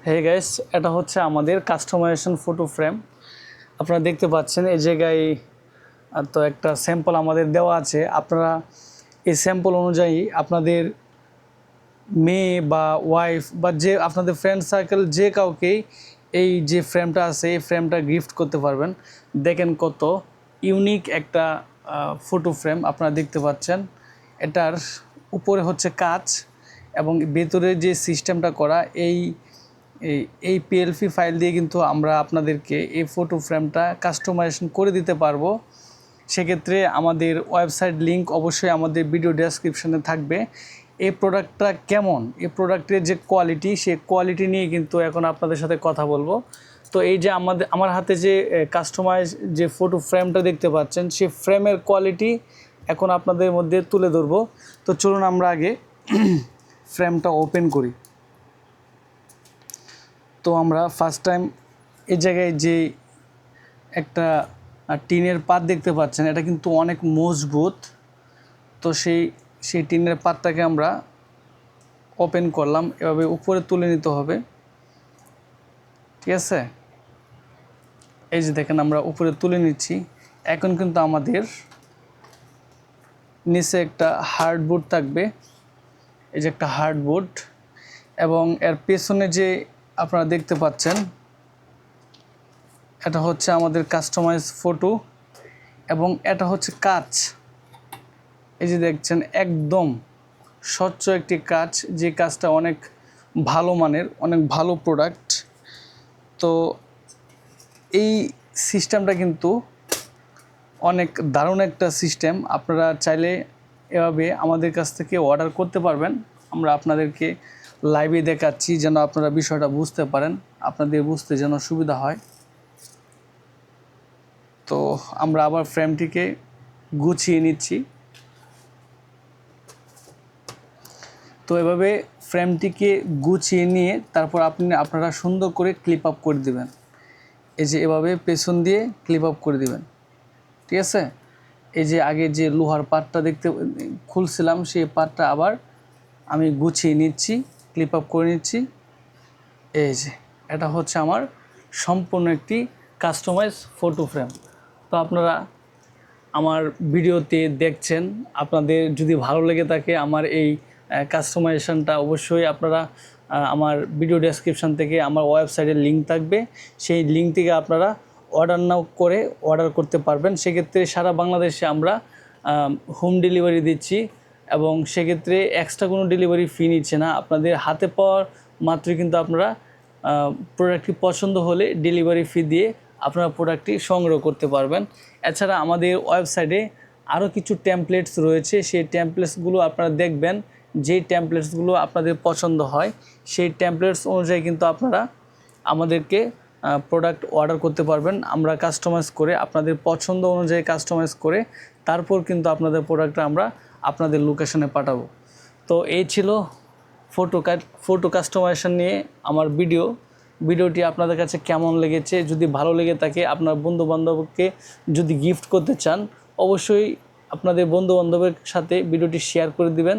Hey guys, এটা হচ্ছে আমাদের কাস্টমাইজেশন ফটো ফ্রেম। আপনারা দেখতে পাচ্ছেন এই জায়গায় তো একটা স্যাম্পল আমাদের দেওয়া আছে। আপনারা এই স্যাম্পল অনুযায়ী আপনাদের মেয়ে বা ওয়াইফ বা যে আপনাদের ফ্রেন্ড সার্কেল যে কাউকেই এই যে ফ্রেমটা আছে এই ফ্রেমটা গিফট করতে পারবেন। দেখেন কত ইউনিক একটা ফটো ফ্রেম আপনারা দেখতে পাচ্ছেন। এটার উপরে হচ্ছে কাচ এবং ভেতরে যে সিস্টেমটা করা এই এই পিএলপি ফাইল দিয়ে কিন্তু আমরা আপনাদেরকে এই ফটো ফ্রেমটা কাস্টমাইজেশন করে দিতে পারবো। সেক্ষেত্রে আমাদের ওয়েবসাইট লিংক অবশ্যই আমাদের ভিডিও ডেসক্রিপশনে থাকবে। এই প্রোডাক্টটা কেমন, এই প্রোডাক্টের যে কোয়ালিটি, সেই কোয়ালিটি নিয়ে কিন্তু এখন আপনাদের সাথে কথা বলবো। তো এই যে আমার হাতে যে কাস্টমাইজ যে ফটো ফ্রেমটা দেখতে পাচ্ছেন, সেই ফ্রেমের কোয়ালিটি এখন আপনাদের মধ্যে তুলে ধরবো। তো চলুন আমরা আগে ফ্রেমটা ওপেন করি। তো আমরা ফার্স্ট টাইম এই জায়গায় যে একটা টিনের পাত দেখতে পাচ্ছেন, এটা কিন্তু অনেক মজবুত। তো সেই টিনের পাতটাকে আমরা ওপেন করলাম, এভাবে উপরে তুলে নিতে হবে। ঠিক আছে, এই যে দেখেন আমরা উপরে তুলে নিচ্ছি। এখন কিন্তু আমাদের নিচে একটা হার্ডবোর্ড থাকবে, এই যে একটা হার্ডবোর্ড, এবং এর পেছনে যে আপনারা দেখতে পাচ্ছেন এটা হচ্ছে আমাদের কাস্টমাইজ ফটো, এবং এটা হচ্ছে কাচ। এই যে দেখছেন একদম স্বচ্ছ একটি কাচ, যে কাজটা অনেক ভালো মানের, অনেক ভালো প্রোডাক্ট। তো এই সিস্টেমটা কিন্তু অনেক দারুণ একটা সিস্টেম। আপনারা চাইলে এভাবে আমাদের কাছ থেকে অর্ডার করতে পারবেন। আমরা আপনাদেরকে লাইভে দেখাচ্ছি যেন আপনারা বিষয়টা বুঝতে পারেন, আপনাদের বুঝতে যেন সুবিধা হয়। তো আমরা আবার ফ্রেমটিকে গুছিয়ে নিচ্ছি। তো এভাবে ফ্রেমটিকে গুছিয়ে নিয়ে তারপর আপনারা সুন্দর করে ক্লিপ আপ করে দিবেন। এই যে এভাবে পেছন দিয়ে ক্লিপ আপ করে দিবেন। ঠিক আছে, এই যে আগে যে লোহার পাটটা খুলছিলাম, সেই পাটটা আবার আমি গুছিয়ে নিচ্ছি, ক্লিপ আপ করে নিচ্ছি। এই যে এটা হচ্ছে আমার সম্পূর্ণ একটি কাস্টমাইজ ফটো ফ্রেম। তো আপনারা আমার ভিডিওতে দেখছেন, আপনাদের যদি ভালো লেগে থাকে আমার এই কাস্টমাইজেশনটা, অবশ্যই আপনারা আমার ভিডিও ডেসক্রিপশন থেকে আমার ওয়েবসাইটের লিঙ্ক থাকবে, সেই লিঙ্ক থেকে আপনারা অর্ডার নাও করে অর্ডার করতে পারবেন। সেক্ষেত্রে সারা বাংলাদেশে আমরা হোম ডেলিভারি দিচ্ছি, এবং সেক্ষেত্রে এক্সট্রা কোনো ডেলিভারি ফি নিচ্ছে না। আপনাদের হাতে পাওয়ার মাত্রই কিন্তু আপনারা প্রোডাক্টটি পছন্দ হলে ডেলিভারি ফি দিয়ে আপনারা প্রোডাক্টটি সংগ্রহ করতে পারবেন। এছাড়া আমাদের ওয়েবসাইটে আরও কিছু টেমপ্লেটস রয়েছে, সেই টেমপ্লেটসগুলো আপনারা দেখবেন। যেই টেমপ্লেটসগুলো আপনাদের পছন্দ হয় সেই টেমপ্লেটস অনুযায়ী কিন্তু আপনারা আমাদেরকে প্রোডাক্ট অর্ডার করতে পারবেন। আমরা কাস্টমাইজ করে আপনাদের পছন্দ অনুযায়ী কাস্টমাইজ করে তারপর কিন্তু আপনাদের প্রোডাক্টটা আমরা আপনাদের লোকেশনে পাঠাবো। তো এই ছিল ফটো কাস্টমাইজেশন নিয়ে আমার ভিডিওটি আপনাদের কাছে কেমন লেগেছে? যদি ভালো লেগে থাকে, আপনার বন্ধুবান্ধবকে যদি গিফট করতে চান, অবশ্যই আপনাদের বন্ধুবান্ধবের সাথে ভিডিওটি শেয়ার করে দিবেন।